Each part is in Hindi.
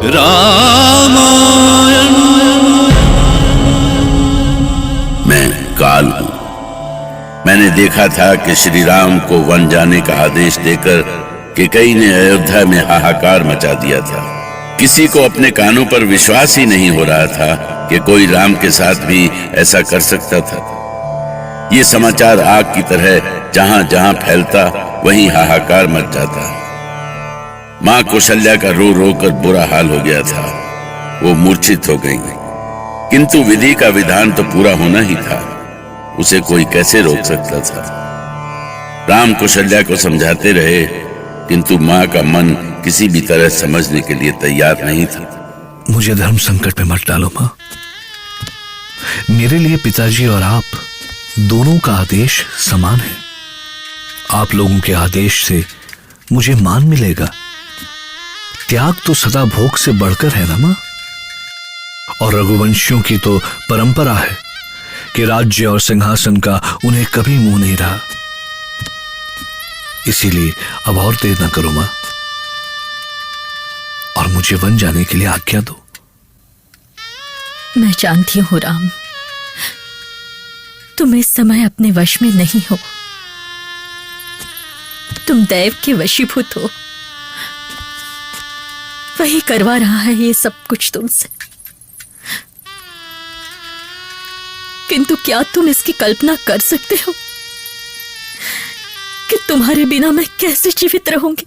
रामायण। मैं काल हूं। मैंने देखा था कि श्री राम को वन जाने का आदेश देकर कैकेयी ने अयोध्या में हाहाकार मचा दिया था। किसी को अपने कानों पर विश्वास ही नहीं हो रहा था कि कोई राम के साथ भी ऐसा कर सकता था। ये समाचार आग की तरह जहां जहां फैलता वहीं हाहाकार मच जाता। मां कौशल्या का रो रो कर बुरा हाल हो गया था। वो मूर्छित हो गई, किंतु विधि का विधान तो पूरा होना ही था। उसे कोई कैसे रोक सकता था। राम कौशल्या को समझाते रहे, किंतु मां का मन किसी भी तरह समझने के लिए तैयार नहीं था। मुझे धर्म संकट में मत डालो मां। मेरे लिए पिताजी और आप दोनों का आदेश समान है। आप लोगों के आदेश से मुझे मान मिलेगा। त्याग तो सदा भोग से बढ़कर है ना मां। और रघुवंशियों की तो परंपरा है कि राज्य और सिंहासन का उन्हें कभी मुंह नहीं रहा। इसीलिए अब और देर न करो मां और मुझे वन जाने के लिए आज्ञा दो। मैं जानती हूं राम, तुम इस समय अपने वश में नहीं हो। तुम दैव के वशीभूत हो। वही करवा रहा है ये सब कुछ तुमसे। किंतु क्या तुम इसकी कल्पना कर सकते हो कि तुम्हारे बिना मैं कैसे जीवित रहूंगी?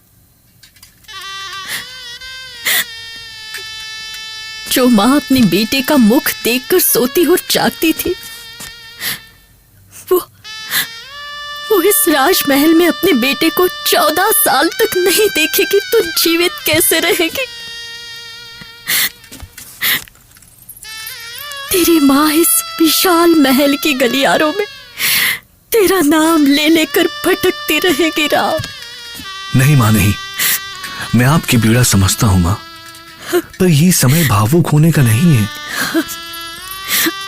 जो मां अपने बेटे का मुख देखकर सोती और जागती थी, वो इस राजमहल में अपने बेटे को 14 साल तक नहीं देखेगी तो जीवित कैसे रहेगी? तेरी मां इस विशाल महल की गलियारों में तेरा नाम ले लेकर भटकती रहेगी राम। नहीं मां, नहीं। मैं आपकी पीड़ा समझता हूं मां, पर ये समय भावुक होने का नहीं है।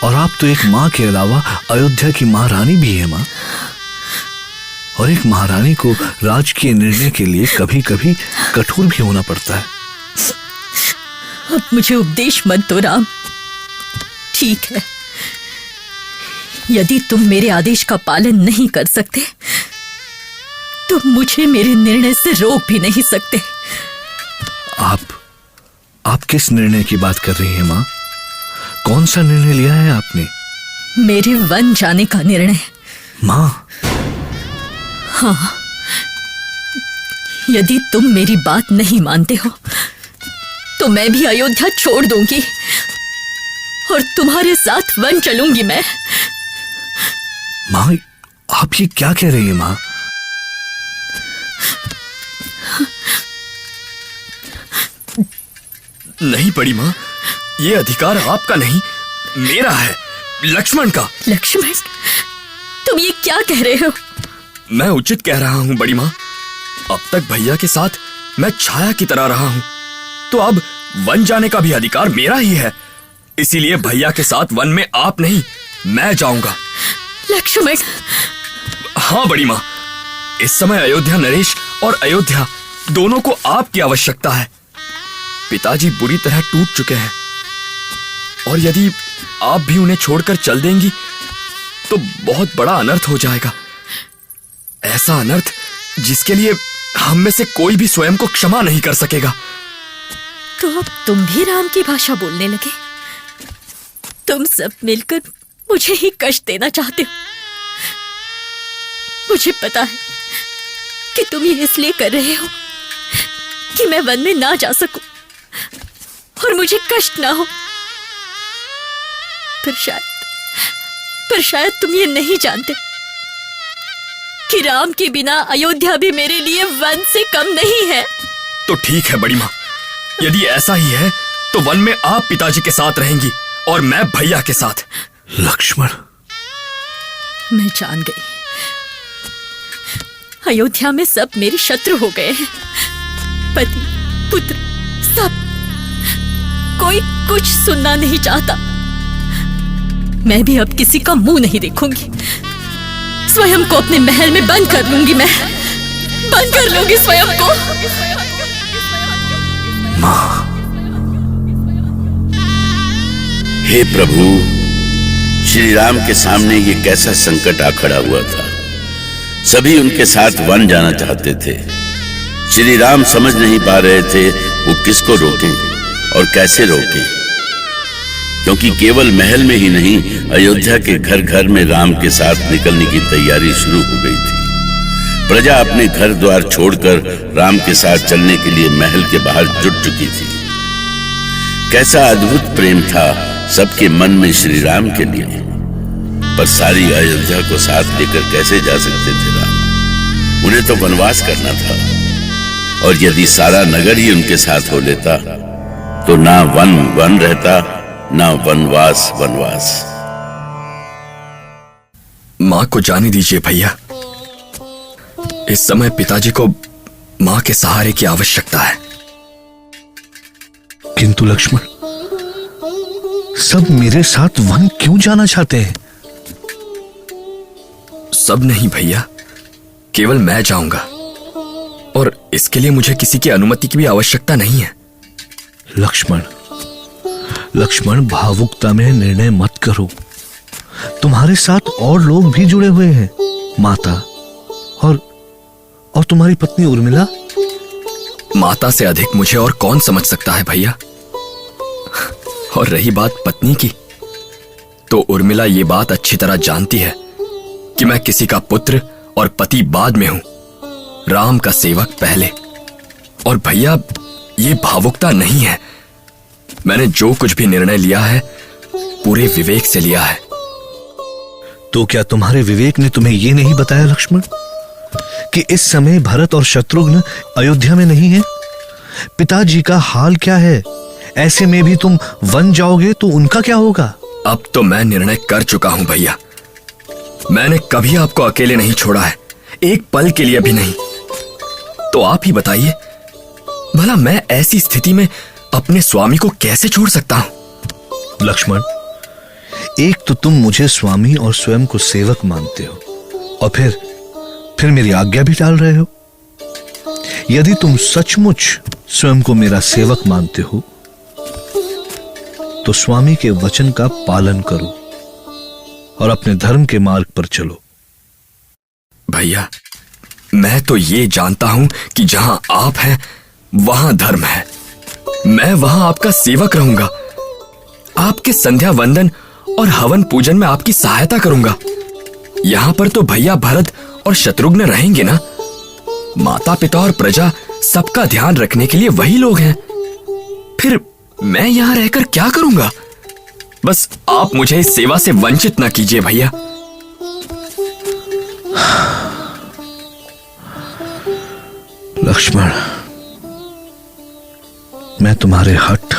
और आप तो एक मां के अलावा अयोध्या की महारानी भी है मां। और एक महारानी को राजकीय निर्णय के लिए कभी कभी कठोर भी होना पड़ता है। अब मुझे उपदेश मत दो राम। ठीक है, यदि तुम मेरे आदेश का पालन नहीं कर सकते तो मुझे मेरे निर्णय से रोक भी नहीं सकते। आप किस निर्णय की बात कर रही हैं मां? कौन सा निर्णय लिया है आपने? मेरे वन जाने का निर्णय। मां, हाँ, यदि तुम मेरी बात नहीं मानते हो तो मैं भी अयोध्या छोड़ दूंगी और तुम्हारे साथ वन चलूंगी मैं। मां, आप ये क्या कह रही हैं मां? नहीं बड़ी मां, ये अधिकार आपका नहीं, मेरा है, लक्ष्मण का। लक्ष्मण, तुम ये क्या कह रहे हो? मैं उचित कह रहा हूं बड़ी मां। अब तक भैया के साथ मैं छाया की तरह रहा हूं, तो अब वन जाने का भी अधिकार मेरा ही है। इसीलिए भैया के साथ वन में आप नहीं, मैं जाऊंगा। लक्ष्मण। हाँ बड़ी मां, इस समय अयोध्या नरेश और अयोध्या दोनों को आपकी आवश्यकता है। पिताजी बुरी तरह टूट चुके हैं और यदि आप भी उन्हें छोड़कर चल देंगी तो बहुत बड़ा अनर्थ हो जाएगा। ऐसा अनर्थ जिसके लिए हम में से कोई भी स्वयं को क्षमा नहीं कर सकेगा। तो अब तुम भी राम की भाषा बोलने लगे? तुम सब मिलकर मुझे ही कष्ट देना चाहते हो। मुझे पता है कि तुम ये इसलिए कर रहे हो कि मैं वन में ना जा सकूं और मुझे कष्ट ना हो। पर शायद तुम ये नहीं जानते कि राम के बिना अयोध्या भी मेरे लिए वन से कम नहीं है। तो ठीक है बड़ी मां, यदि ऐसा ही है तो वन में आप पिताजी के साथ रहेंगी और मैं भैया के साथ। लक्ष्मण, मैं जान गई, अयोध्या में सब मेरे शत्रु हो गए हैं। पति, पुत्र, सब। कोई कुछ सुनना नहीं चाहता। मैं भी अब किसी का मुंह नहीं देखूंगी। स्वयं को अपने महल में बंद कर लूंगी। मैं बंद कर लूंगी स्वयं को। मां, हे प्रभु, श्री राम के सामने ये कैसा संकट आ खड़ा हुआ था। सभी उनके साथ वन जाना चाहते थे। श्री राम समझ नहीं पा रहे थे वो किसको रोकें और कैसे रोकें, क्योंकि केवल महल में ही नहीं, अयोध्या के घर घर में राम के साथ निकलने की तैयारी शुरू हो गई थी। प्रजा अपने घर द्वार छोड़कर राम के साथ चलने के लिए महल के बाहर जुट चुकी थी। कैसा अद्भुत प्रेम था सबके मन में श्री राम के लिए, पर सारी अयोध्या को साथ लेकर कैसे जा सकते थे राम? उन्हें तो वनवास करना था, और यदि सारा नगर ही उनके साथ हो लेता तो ना वन वन रहता, ना वनवास वनवास। मां को जाने दीजिए भैया। इस समय पिताजी को मां के सहारे की आवश्यकता है। किंतु लक्ष्मण, सब मेरे साथ वन क्यों जाना चाहते हैं? सब नहीं भैया, केवल मैं जाऊंगा, और इसके लिए मुझे किसी की अनुमति की भी आवश्यकता नहीं है। लक्ष्मण, लक्ष्मण, भावुकता में निर्णय मत करो। तुम्हारे साथ और लोग भी जुड़े हुए हैं, माता और तुम्हारी पत्नी उर्मिला। माता से अधिक मुझे और कौन समझ सकता है भैया। और रही बात पत्नी की, तो उर्मिला ये बात अच्छी तरह जानती है कि मैं किसी का पुत्र और पति बाद में हूं, राम का सेवक पहले। और भैया, ये भावुकता नहीं है। मैंने जो कुछ भी निर्णय लिया है पूरे विवेक से लिया है। तो क्या तुम्हारे विवेक ने तुम्हें यह नहीं बताया लक्ष्मण कि इस समय भरत और शत्रुघ्न अयोध्या में नहीं है? पिताजी का हाल क्या है? ऐसे में भी तुम वन जाओगे तो उनका क्या होगा? अब तो मैं निर्णय कर चुका हूं भैया। मैंने कभी आपको अकेले नहीं छोड़ा है, एक पल के लिए भी नहीं। तो आप ही बताइए, भला मैं ऐसी स्थिति में अपने स्वामी को कैसे छोड़ सकता हूं? लक्ष्मण, एक तो तुम मुझे स्वामी और स्वयं को सेवक मानते हो, और फिर मेरी आज्ञा भी टाल रहे हो। यदि तुम सचमुच स्वयं को मेरा सेवक मानते हो तो स्वामी के वचन का पालन करो और अपने धर्म के मार्ग पर चलो। भैया, मैं तो ये जानता हूं कि जहां आप हैं वहां धर्म है। मैं वहां आपका सेवक रहूंगा, आपके संध्या वंदन और हवन पूजन में आपकी सहायता करूंगा। यहां पर तो भैया भरत और शत्रुघ्न रहेंगे ना। माता पिता और प्रजा सबका ध्यान रखने के लिए वही लोग हैं। फिर मैं यहां रहकर क्या करूंगा? बस आप मुझे इस सेवा से वंचित ना कीजिए भैया। लक्ष्मण, मैं तुम्हारे हठ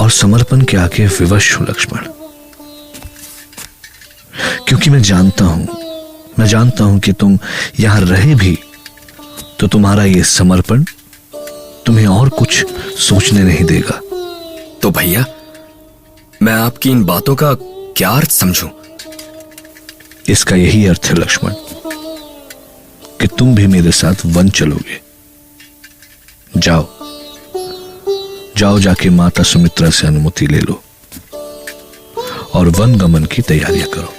और समर्पण के आगे विवश हूं लक्ष्मण, क्योंकि मैं जानता हूं कि तुम यहां रहे भी तो तुम्हारा यह समर्पण तुम्हें और कुछ सोचने नहीं देगा। तो भैया, मैं आपकी इन बातों का क्या अर्थ समझूं? इसका यही अर्थ है लक्ष्मण कि तुम भी मेरे साथ वन चलोगे। जाओ, जाके माता सुमित्रा से अनुमति ले लो और वन गमन की तैयारियां करो।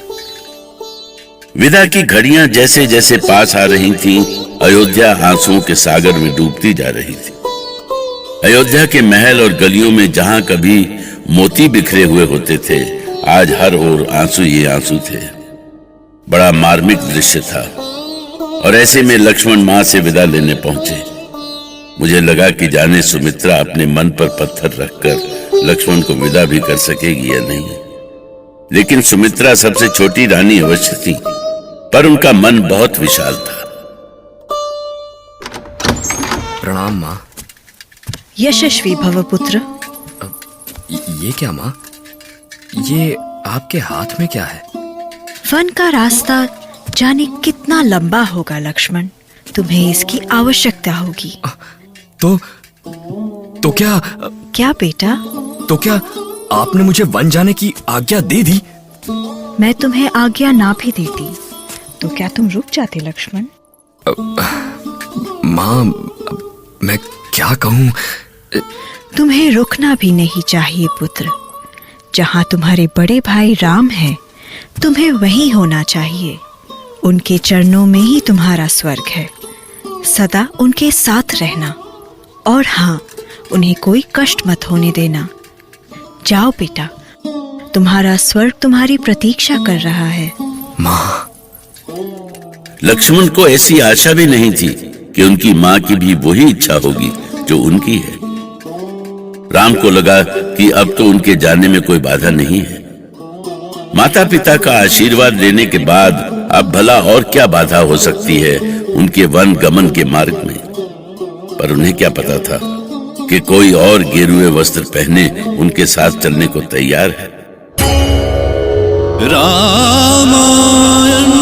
विदा की घड़ियां जैसे जैसे पास आ रही थीं, अयोध्या आंसुओं के सागर में डूबती जा रही थी। अयोध्या के महल और गलियों में जहां कभी मोती बिखरे हुए होते थे, आज हर ओर आंसू ही आंसू थे। बड़ा मार्मिक दृश्य था। और ऐसे में लक्ष्मण मां से विदा लेने पहुंचे। मुझे लगा कि जाने सुमित्रा अपने मन पर पत्थर रखकर लक्ष्मण को विदा भी कर सकेगी या नहीं। लेकिन सुमित्रा सबसे छोटी रानी अवश्य थी, पर उनका मन बहुत विशाल था। प्रणाम मां। यशस्वी भव पुत्र। ये क्या मां? ये आपके हाथ में क्या है? वन का रास्ता जाने कितना लंबा होगा लक्ष्मण, तुम्हें इसकी आवश्यकता होगी। तो क्या बेटा? तो क्या आपने मुझे वन जाने की आज्ञा दे दी? मैं तुम्हें आज्ञा ना भी देती तो क्या तुम रुक जाते लक्ष्मण? मां, मैं क्या कहूं? तुम्हें रुकना भी नहीं चाहिए पुत्र। जहाँ तुम्हारे बड़े भाई राम हैं, तुम्हें वहीं होना चाहिए। उनके चरणों में ही तुम्हारा स्वर्ग है। सदा उनके साथ रहना, और हाँ, उन्हें कोई कष्ट मत होने देना। जाओ बेटा, तुम्हारा स्वर्ग तुम्हारी प्रतीक्षा कर रहा है। माँ, लक्ष्मण को ऐसी आशा भी नहीं थी कि उनकी माँ की भी वही इच्छा होगी जो उनकी है। राम को लगा कि अब तो उनके जाने में कोई बाधा नहीं है। माता पिता का आशीर्वाद लेने के बाद अब भला और क्या बाधा हो सकती है उनके वन गमन के मार्ग में। पर उन्हें क्या पता था कि कोई और गेरुए वस्त्र पहने उनके साथ चलने को तैयार है। रामायण